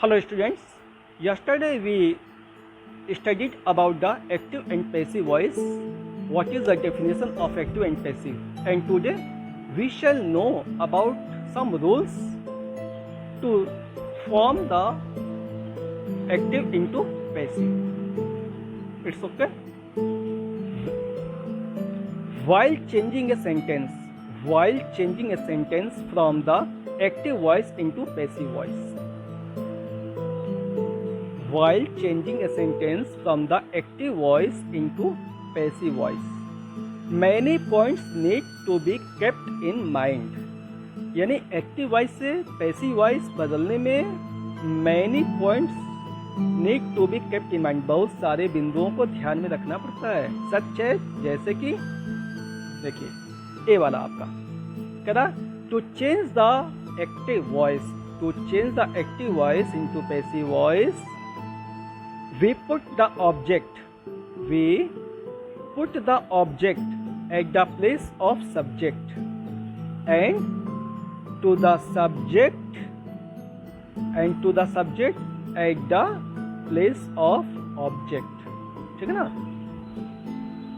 Hello students, yesterday we studied about the active and passive voice. What is the definition of active and passive? And today we shall know about some rules to form the active into passive. It's okay? While changing a sentence from the active voice into passive voice. While changing a sentence from the active voice into passive voice, many points need to be kept in mind. यानी active voice से passive voice बदलने में many points need to be kept in mind, बहुत सारे बिंदुओं को ध्यान में रखना पड़ता है. सच है, जैसे कि देखिए ए वाला आपका कह रहा to change the active voice into passive voice. We put the object at the place of subject and to the subject at the place of object. ठीक है ना?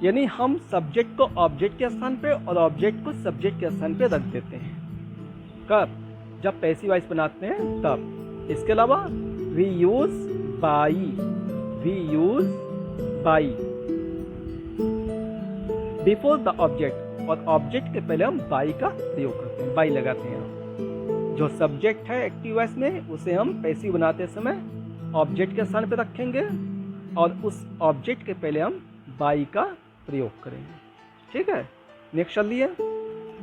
यानी हम सब्जेक्ट को ऑब्जेक्ट के स्थान पे और ऑब्जेक्ट को सब्जेक्ट के स्थान पे रख देते हैं. कब? जब पैसिव वॉइस बनाते हैं तब. इसके अलावा we use by before the object, और ऑब्जेक्ट के पहले हम बाई का प्रयोग करते हैं, बाई लगाते हैं. जो सब्जेक्ट है एक्टिव वॉइस में उसे हम पैसिव बनाते समय ऑब्जेक्ट के स्थान पर रखेंगे और उस ऑब्जेक्ट के पहले हम बाई का प्रयोग करेंगे. ठीक है, नेक्स्ट चलिए.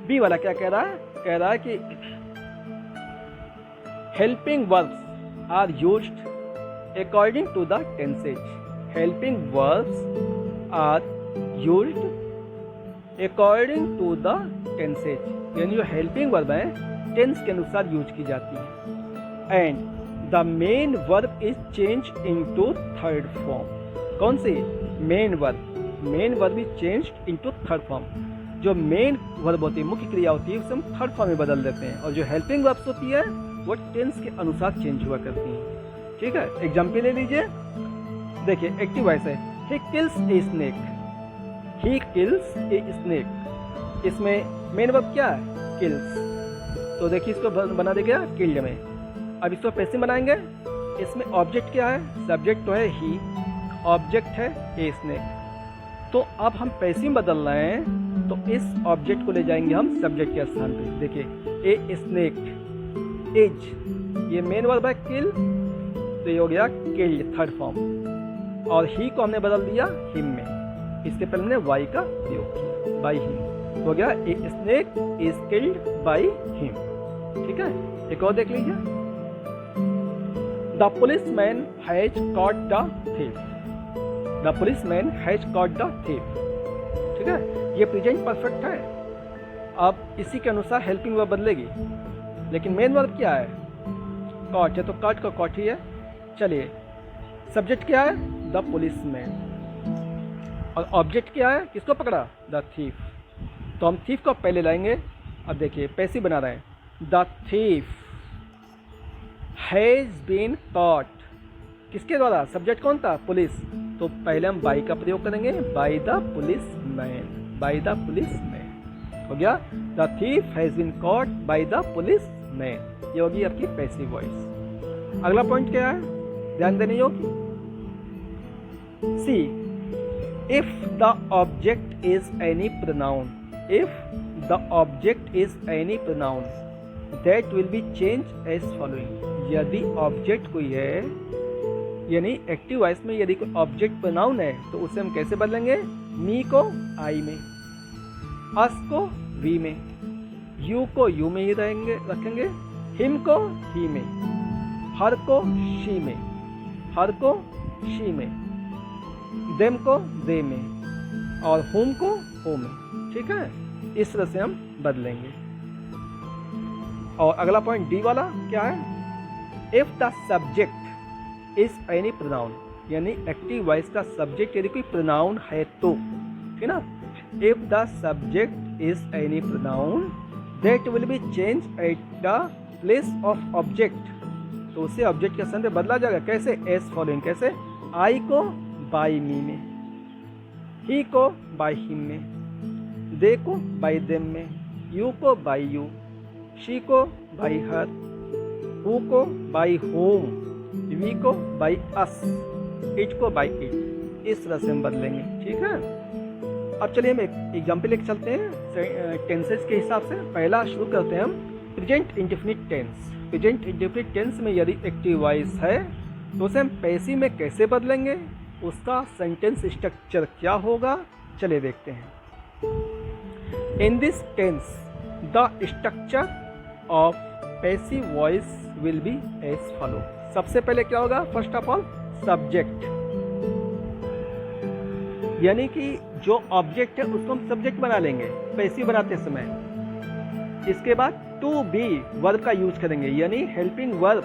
बी वाला क्या कह रहा है? कह रहा है कि helping verbs are used according to the tenses. Helping verbs are used according to the tenses. यानी जो हेल्पिंग वर्ब है टेंस के अनुसार यूज की जाती है. And the main verb is change into third form. कौन सी? Main verb is change into third form. जो मेन वर्ब होती है, मुख्य क्रिया होती है, उसे हम थर्ड फॉर्म में बदल देते हैं. और जो हेल्पिंग वर्ब्स होती है वो टेंस के अनुसार चेंज हुआ करती हैं. ठीक है, एग्जाम्पल ले लीजिए. देखिए एक्टिव वॉइस है ही किल्स ए स्नेक. इसमें मेन वर्ब क्या है? किल्स. तो देखिए इसको बना देगा किल्ड में. अब इसको पैसिव बनाएंगे. इसमें ऑब्जेक्ट क्या है? सब्जेक्ट तो है ही, ऑब्जेक्ट है ए स्नेक. तो अब हम पैसिव बदल रहे हैं तो इस ऑब्जेक्ट को ले जाएंगे हम सब्जेक्ट के स्थान पे. देखिए ए स्नेक इज, ये मेन वर्ब है किल, तो ये हो गया किल्ड थर्ड फॉर्म. और ही को हमने बदल दिया हिम में. इसके पहले हमने वाई का प्रयोग किया, बाई हिम. हो गया a snake is killed by him. ठीक है, एक और देख लीजिए. The policeman has caught the thief. ठीक है, ये प्रेजेंट परफेक्ट है. अब इसी के अनुसार हेल्पिंग वर्ब बदलेगी. लेकिन मेन वर्ब क्या है? कॉट है, तो कॉट का कॉट ही है. चलिए, सब्जेक्ट क्या है? The policeman. और ऑब्जेक्ट क्या है? किसको पकड़ा? The thief. तो हम थीफ को पहले लाएंगे. अब देखिए पैसिव बना रहे हैं. The thief has been caught. किसके द्वारा? सब्जेक्ट कौन था? पुलिस. तो पहले हम बाई का प्रयोग करेंगे, बाई द पुलिसमैन. हो गया the thief has been caught by the policeman. ये होगी आपकी पैसिव वॉइस. अगला पॉइंट क्या है? ध्यान देने योग्य. See if the object is any pronoun that will be change as following. यदि ऑब्जेक्ट कोई है, यानी एक्टिव वॉइस में यदि कोई ऑब्जेक्ट प्रोनाउन है तो उसे हम कैसे बदलेंगे? मी को आई में, अस को वी में, यू को यू में ही रखेंगे, हिम को ही में, हर को शी में, देम को दे में, और हुम को हो में. ठीक है, इस तरह से हम बदलेंगे. और अगला पॉइंट डी वाला क्या है? If the subject is any pronoun, यानी एक्टिव वॉइस का सब्जेक्ट यदि कोई प्रोनाउन है तो, ठीक है ना. If the subject is any pronoun, that will be changed at the place of object. तो उसे ऑब्जेक्ट के स्थान पे बदला जाएगा। कैसे? As following. कैसे? आई को बाई मी में, ही को बाई हिम में, दे को बाई देम में, यू को बाई यू, शी को बाई हर, हु को बाई होम, वी को बाई अस, इट को बाई इट। इस तरह से हम बदलेंगे। ठीक है, अब चलिए हम एक एग्जाम्पल लेके चलते हैं टेंसेस के हिसाब से। पहला शुरू करते हैं हम present indefinite tense. Present indefinite tense में यदि एक्टिव वॉइस है तो उसे हम पैसिव में कैसे बदलेंगे, उसका सेंटेंस स्ट्रक्चर क्या होगा, चलिए देखते हैं। In this tense the structure of passive voice will be as follow. सबसे पहले क्या होगा? फर्स्ट ऑफ ऑल सब्जेक्ट, यानी कि जो ऑब्जेक्ट है उसको हम सब्जेक्ट बना लेंगे पैसिव बनाते समय। इसके बाद टू बी वर्ब का यूज करेंगे, यानी हेल्पिंग वर्ब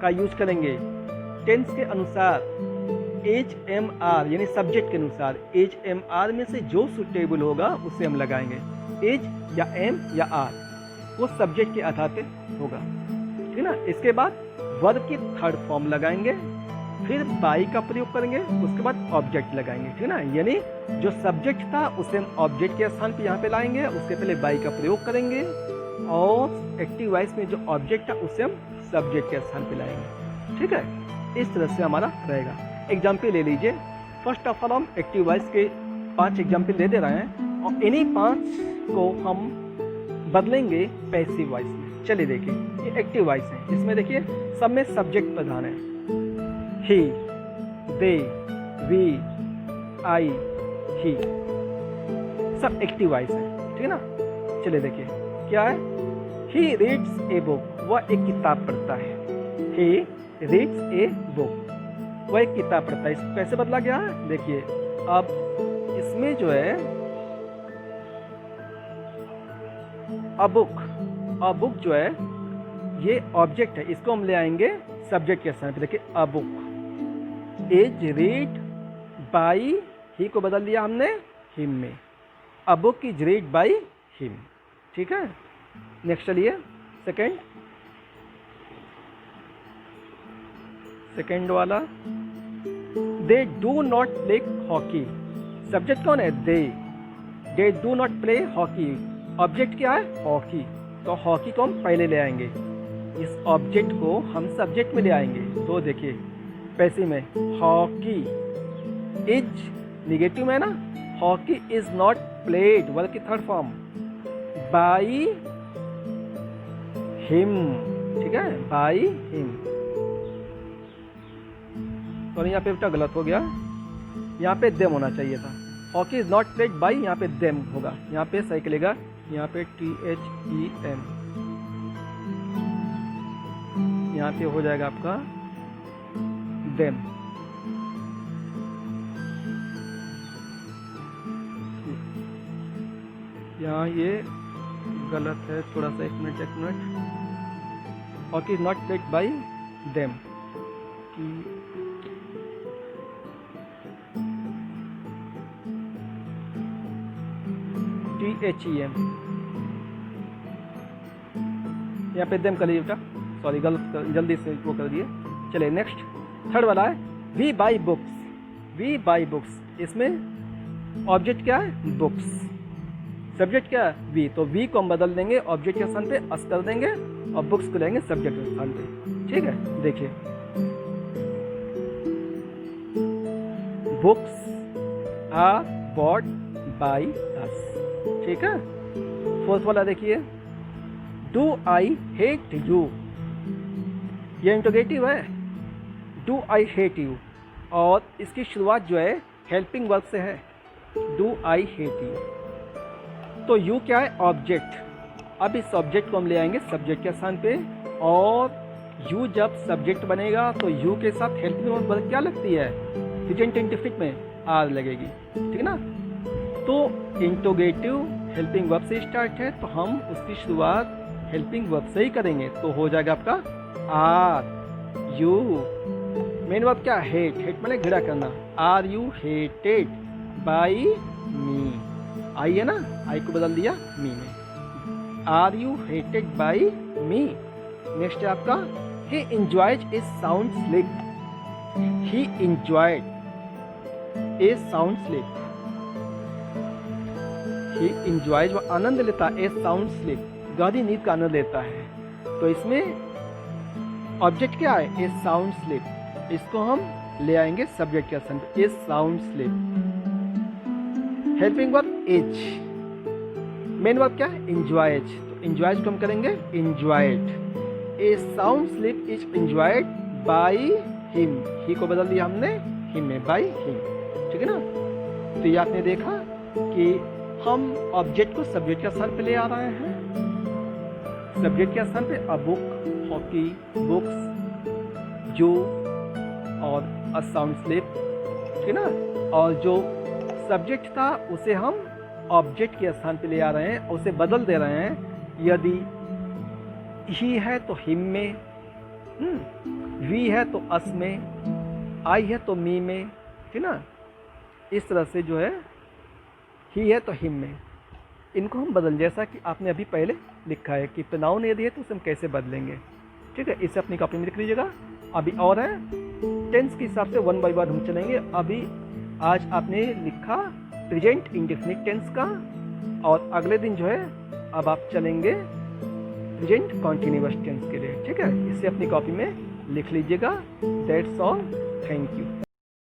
का यूज करेंगे टेंस के अनुसार। एच एम आर यानी सब्जेक्ट के अनुसार, एच एम आर में से जो सुटेबल होगा उसे हम लगाएंगे। एच या एम या आर वो सब्जेक्ट के आधार पे होगा। ठीक है ना। इसके बाद वर्ब की थर्ड फॉर्म लगाएंगे, फिर बाई का प्रयोग करेंगे, उसके बाद ऑब्जेक्ट लगाएंगे। ठीक है ना। यानी जो सब्जेक्ट था उसे हम ऑब्जेक्ट के स्थान पे यहाँ पे लाएंगे, उसके पहले बाई का प्रयोग करेंगे, और एक्टिव वॉइस में जो ऑब्जेक्ट था उसे हम सब्जेक्ट के स्थान पे लाएंगे। ठीक है, इस तरह से हमारा रहेगा। एग्जाम्पल ले लीजिए। फर्स्ट ऑफ ऑल हम एक्टिव वॉइस के 5 एग्जाम्पल दे रहे हैं और इन्हीं 5 को हम बदलेंगे पैसिव वॉइस में। चलिए देखिए, ये एक्टिव वॉइस है, इसमें देखिए सब में सब्जेक्ट प्रधान है। ही, दे, वी, आई, ही, सब एक्टिव वॉइस है। ठीक है ना। चलिए देखिए क्या है। ही रीड्स ए बुक, वह एक किताब पढ़ता है। ही रीड्स ए बुक, वह एक किताब पढ़ता है। इसको कैसे बदला गया है? देखिए अब इसमें जो है अ बुक जो है ये ऑब्जेक्ट है, इसको हम ले आएंगे सब्जेक्ट के स्थान पे। देखिए a book is read by, he को बदल दिया हमने हिम में। A book is read by him. ठीक है। नेक्स्ट चलिए सेकेंड वाला, they do not play hockey. Subject कौन है? They do not play hockey, object क्या है? हॉकी। तो हॉकी को हम पहले ले आएंगे, इस ऑब्जेक्ट को हम सब्जेक्ट में ले आएंगे। तो देखिए पैसिव में हॉकी इज निगेटिव में ना, hockey is not played verb की थर्ड फॉर्म बाई हिम। ठीक है, बाई हिम। सॉरी यहाँ पे बेटा गलत हो गया, यहाँ पे देम होना चाहिए था। Hockey is not played by, यहाँ पे देम होगा। यहाँ पे सही चलेगा, यहाँ पे THEM, यहाँ पे हो जाएगा आपका देम। यहाँ ये गलत है थोड़ा सा, एक minute. Hockey is not played by them, THEM, यहाँ पे देम कर लीजिए बेटा, सॉरी गलत जल्दी से वो कर दिए। चलिए नेक्स्ट थर्ड वाला है वी बाई बुक्स। इसमें ऑब्जेक्ट क्या है? बुक्स। सब्जेक्ट क्या है? वी। तो वी को हम बदल देंगे ऑब्जेक्ट के स्थान पे अस कर देंगे और बुक्स को लेंगे सब्जेक्ट के स्थान पे। ठीक है, देखिए books are bought by us. ठीक है। फोर्थ वाला देखिए, डू आई हेट यू, ये इंटरोगेटिव है, डू आई हेट यू, और इसकी शुरुआत जो है हेल्पिंग वर्ब से है, डू आई हेट यू। तो यू क्या है? ऑब्जेक्ट। अब इस ऑब्जेक्ट को हम ले आएंगे सब्जेक्ट के स्थान पे, और यू जब सब्जेक्ट बनेगा तो यू के साथ हेल्पिंग वर्ब क्या लगती है? प्रेजेंट इंडेफिनिट में आर लगेगी। ठीक है ना। तो इंटरोगेटिव हेल्पिंग वर्ब से स्टार्ट है, तो हम उसकी शुरुआत हेल्पिंग वर्ब से ही करेंगे। तो हो जाएगा आपका आर यू। मेन वर्ब क्या? हेट। हेट माने घृणा करना। Are you hated by me, I है ना, आई को बदल दिया मी में। Are you hated by me. Next है आपका ही enjoyed a sound sleep. He enjoyed a sound sleep. He enjoys वो आनंद लेता है, ए साउंड स्लीप गहरी नींद का आनंद लेता है। तो इसमें ऑब्जेक्ट क्या है, ए साउंड स्लीप, इसको हम ले आएंगे सब्जेक्ट के स्थान पे, a sound sleep. Helping verb is, main verb क्या है, एंजॉयज, तो एंजॉयज को हम करेंगे enjoyed. A sound sleep is enjoyed by him, he को बदल दिया हमने हिम में, बाय हिम, ठीक है ना। तो ये आपने देखा कि हम ऑब्जेक्ट को सब्जेक्ट के स्थान पे ले आ रहे हैं। सब्जेक्ट के स्थान पे अ बुक, हॉकी, बुक्स, जो और अ साउंड स्लीप, ठीक है ना। और जो सब्जेक्ट था उसे हम ऑब्जेक्ट के स्थान पे ले आ रहे हैं, उसे बदल दे रहे हैं। यदि ही है तो हिम में, वी है तो अस में, आई है तो मी में, ठीक ना। इस तरह से जो है ही है तो हिम में, इनको हम बदल, जैसा कि आपने अभी पहले लिखा है कि प्रोनाउन यदि है तो उसे हम कैसे बदलेंगे, ठीक है। इसे अपनी कॉपी में लिख लीजिएगा। अभी और है टेंस के हिसाब से वन बाय वन हम चलेंगे। अभी आज आपने लिखा प्रेजेंट इंडेफिनिट टेंस का, और अगले दिन जो है अब आप चलेंगे प्रेजेंट कॉन्टिन्यूअस टेंस के लिए, ठीक है। इसे अपनी कॉपी में लिख लीजिएगा। That's all, thank you.